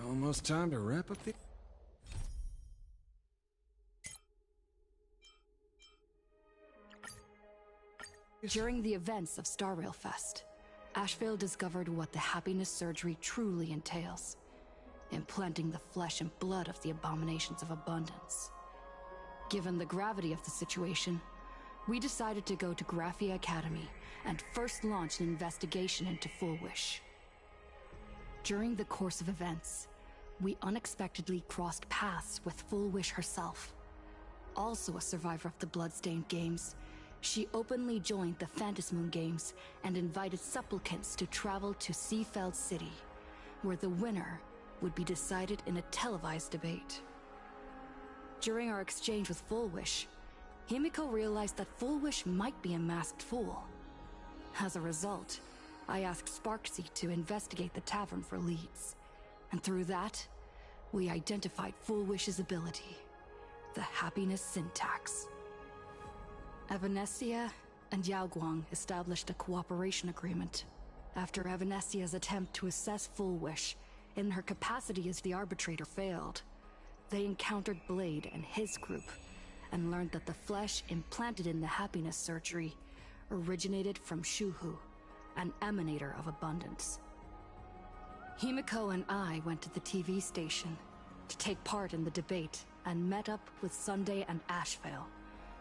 Almost time to wrap up the... During the events of Star Rail Fest, Asheville discovered what the happiness surgery truly entails, implanting the flesh and blood of the abominations of abundance. Given the gravity of the situation, we decided to go to Graphia Academy and first launch an investigation into Full Wish. During the course of events, we unexpectedly crossed paths with Full Wish herself. Also a survivor of the Bloodstained Games, she openly joined the Phantasmoon Games and invited supplicants to travel to Seafeld City, where the winner would be decided in a televised debate. During our exchange with Full Wish, Himiko realized that Full Wish might be a masked fool. As a result, I asked Sparksy to investigate the tavern for leads, and through that, we identified Full Wish's ability, the happiness syntax. Evanescia and Yaoguang established a cooperation agreement. After Evanescia's attempt to assess Full Wish in her capacity as the arbitrator failed, they encountered Blade and his group and learned that the flesh implanted in the happiness surgery originated from Shuhu, an emanator of abundance. Himiko and I went to the TV station to take part in the debate and met up with Sunday and Ashevale,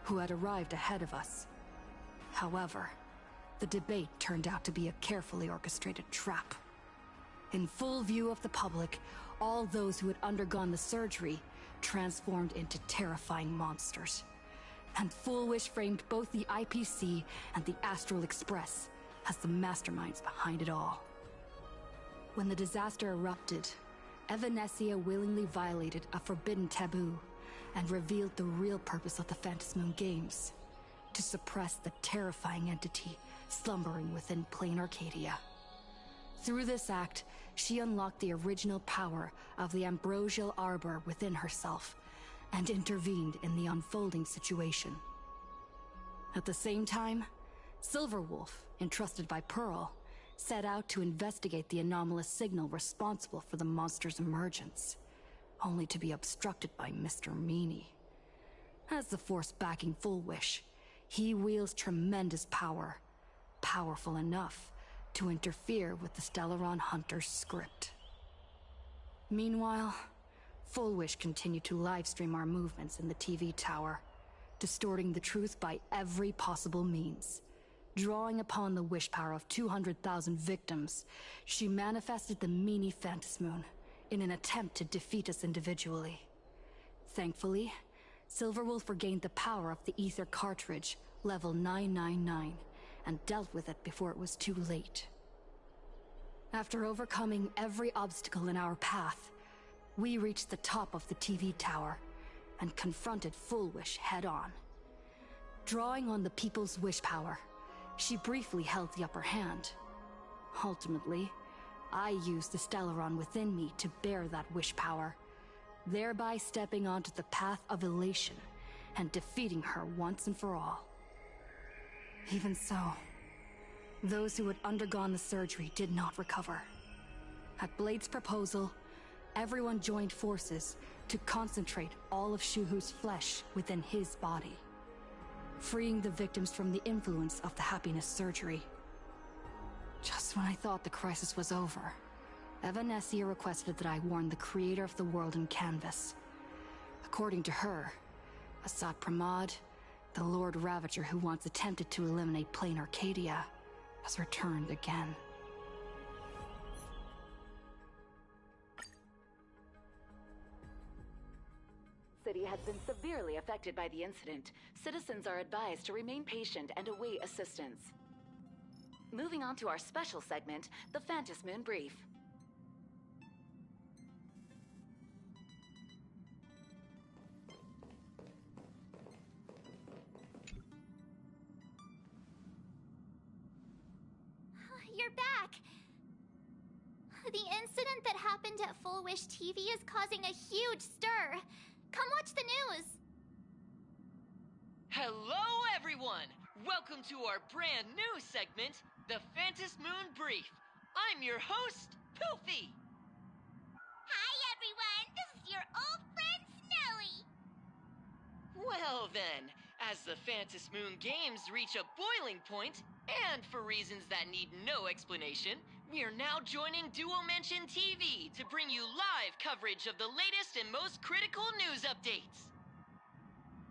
who had arrived ahead of us. However, the debate turned out to be a carefully orchestrated trap. In full view of the public, all those who had undergone the surgery transformed into terrifying monsters. And Full Wish framed both the IPC and the Astral Express as the masterminds behind it all. When the disaster erupted, Evanescia willingly violated a forbidden taboo and revealed the real purpose of the Phantasmoon Games, to suppress the terrifying entity slumbering within plain Arcadia. Through this act, she unlocked the original power of the ambrosial arbor within herself and intervened in the unfolding situation. At the same time, Silverwolf, entrusted by Pearl, set out to investigate the anomalous signal responsible for the monster's emergence, only to be obstructed by Mr. Meanie. As the force backing Full Wish, he wields tremendous power, powerful enough to interfere with the Stellaron Hunter's script. Meanwhile, Full Wish continued to livestream our movements in the TV tower, distorting the truth by every possible means. Drawing upon the wish power of 200,000 victims, she manifested the Meanie Phantasmoon in an attempt to defeat us individually. Thankfully, Silverwolf regained the power of the Ether cartridge, level 999, and dealt with it before it was too late. After overcoming every obstacle in our path, we reached the top of the TV tower and confronted Full Wish head-on. Drawing on the people's wish power, she briefly held the upper hand. Ultimately, I used the Stellaron within me to bear that wish power, thereby stepping onto the path of elation and defeating her once and for all. Even so, those who had undergone the surgery did not recover. At Blade's proposal, everyone joined forces to concentrate all of Shuhu's flesh within his body, freeing the victims from the influence of the happiness surgery. Just when I thought the crisis was over, Evanescia requested that I warn the creator of the world in canvas. According to her, Asat Pramod, the Lord Ravager who once attempted to eliminate plain Arcadia, has returned again. City has been severely affected by the incident. Citizens are advised to remain patient and await assistance. Moving on to our special segment, the Phantasmoon Brief. You're back! The incident that happened at Full Wish TV is causing a huge stir. Come watch the news! Hello, everyone! Welcome to our brand new segment, the Phantasmoon Brief. I'm your host, Poofy! Hiya! As the Phantom Moon Games reach a boiling point, and for reasons that need no explanation, we are now joining Duo Mention TV to bring you live coverage of the latest and most critical news updates.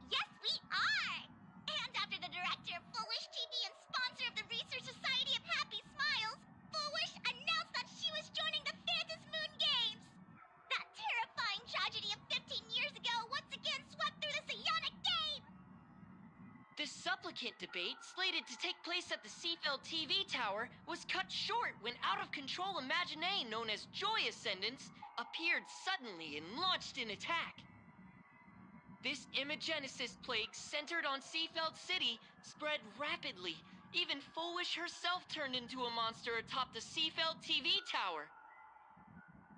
Yes, we are! And after the director of Foolish TV and sponsor of the Research Society of Happy Smiles, Foolish announced that she was joining the Phantom Moon Games! That terrifying tragedy of 15 years ago once again swept through the psionic game! The supplicant debate, slated to take place at the Seafeld TV tower, was cut short when out-of-control Imaginée known as Joy Ascendants appeared suddenly and launched an attack. This Imagenesis plague centered on Seafeld City spread rapidly. Even Foolish herself turned into a monster atop the Seafeld TV tower.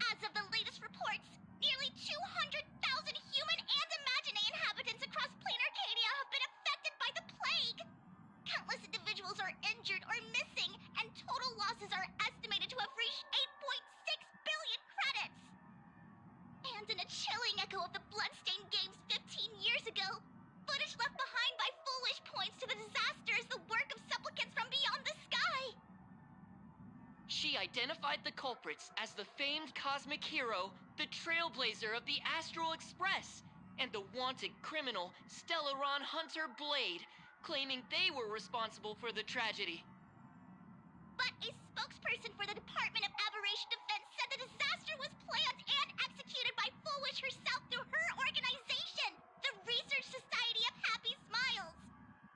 As of the latest reports, nearly 200,000 human and Imaginée inhabitants across plain Arcadia have been affected by the plague. Countless individuals are injured or missing, and total losses are estimated to have reached 8.6 billion credits. And in a chilling echo of the Bloodstained Games 15 years ago, footage left behind by Foolish points to the disaster as the work of supplicants from beyond the sky. She identified the culprits as the famed cosmic hero, the trailblazer of the Astral Express, and the wanted criminal, Stellaron Hunter Blade, claiming they were responsible for the tragedy. But a spokesperson for the Department of Aberration Defense said the disaster was planned and executed by Foolish herself through her organization, the Research Society of Happy Smiles.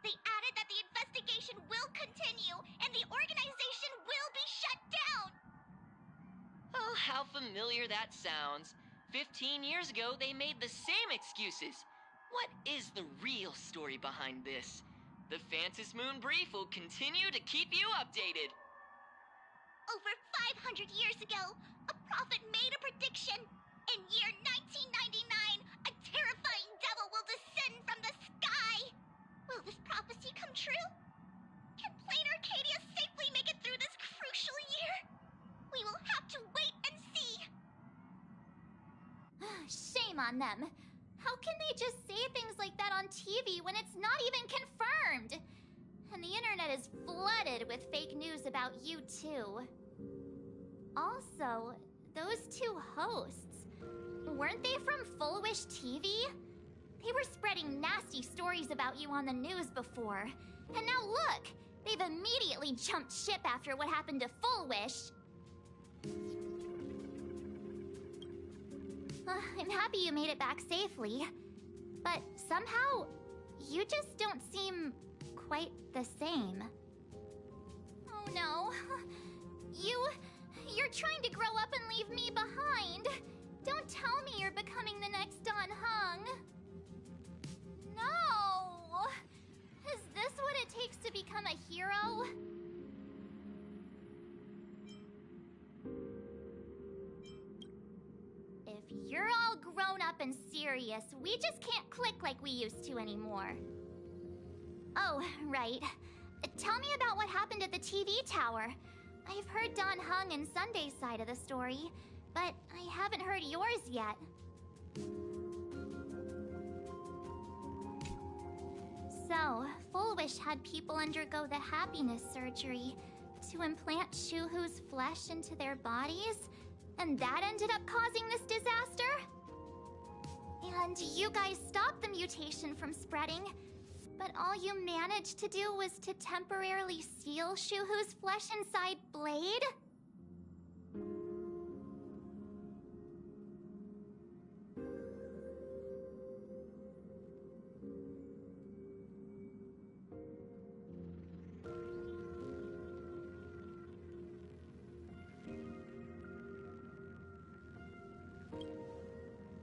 They added that the investigation will continue and the organization will be shut down. Oh, how familiar that sounds. 15 years ago, they made the same excuses. What is the real story behind this? The Phantom Moon Brief will continue to keep you updated. Over 500 years ago, a prophet made a prediction. In year 1999, a terrifying devil will descend from the sky. Will this prophecy come true? Can plain Arcadia safely make it through this crucial year? We will have to wait and see. Shame on them. How can they just say things like that on TV when it's not even confirmed? And the internet is flooded with fake news about you too. Also, those two hosts, weren't they from Full Wish TV? They were spreading nasty stories about you on the news before. And now look, they've immediately jumped ship after what happened to Full Wish. I'm happy you made it back safely. But somehow, you just don't seem quite the same. Oh no. You're trying to grow up and leave me behind. Don't tell me you're becoming the next Don Hung. No! Is this what it takes to become a hero? If you're all grown up and serious, we just can't click like we used to anymore. Oh, right. Tell me about what happened at the TV tower. I've heard Don Hung and Sunday's side of the story, but I haven't heard yours yet. So, Full Wish had people undergo the happiness surgery to implant Shuhu's flesh into their bodies, and that ended up causing this disaster? And you guys stopped the mutation from spreading, but all you managed to do was to temporarily seal Shuhu's flesh inside Blade?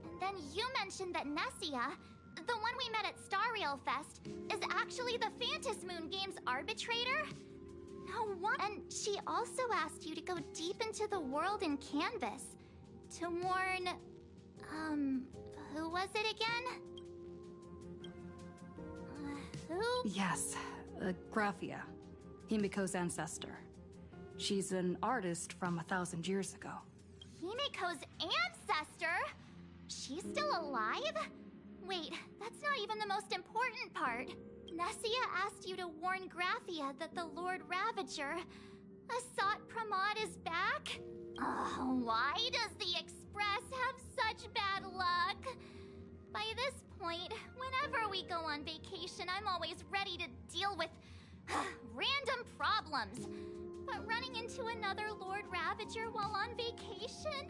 And then you mentioned that Nessia, the one we met at Star Rail Fest, is actually the Phantom Moon Games arbitrator? No wonder. And she also asked you to go deep into the world in Canvas to warn, who was it again? Who? Yes, Graphia, Himiko's ancestor. She's an artist from 1,000 years ago. Himiko's ancestor? She's still alive? Wait, that's not even the most important part. Nessia asked you to warn Graphia that the Lord Ravager, Asat Pramod, is back? Why does the Express have such bad luck? By this point, whenever we go on vacation, I'm always ready to deal with random problems. But running into another Lord Ravager while on vacation?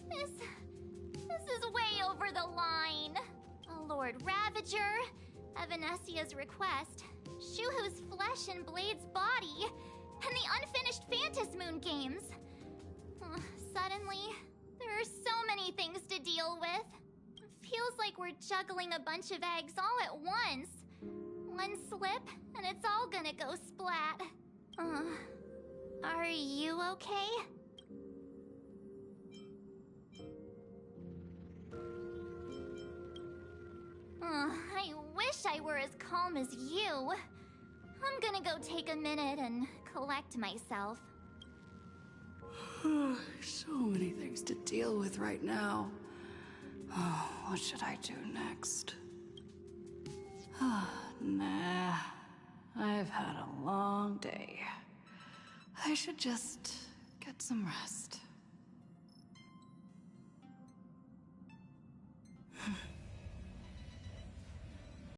This is way over the line. A Lord Ravager, Evanessia's request, Shuhu's flesh and Blade's body, and the unfinished Phantas Moon games. Suddenly, there are so many things to deal with. Feels like we're juggling a bunch of eggs all at once. One slip, and it's all gonna go splat. Are you okay? I wish I were as calm as you. I'm gonna go take a minute and collect myself. So many things to deal with right now. Oh, what should I do next? Nah. I've had a long day. I should just get some rest.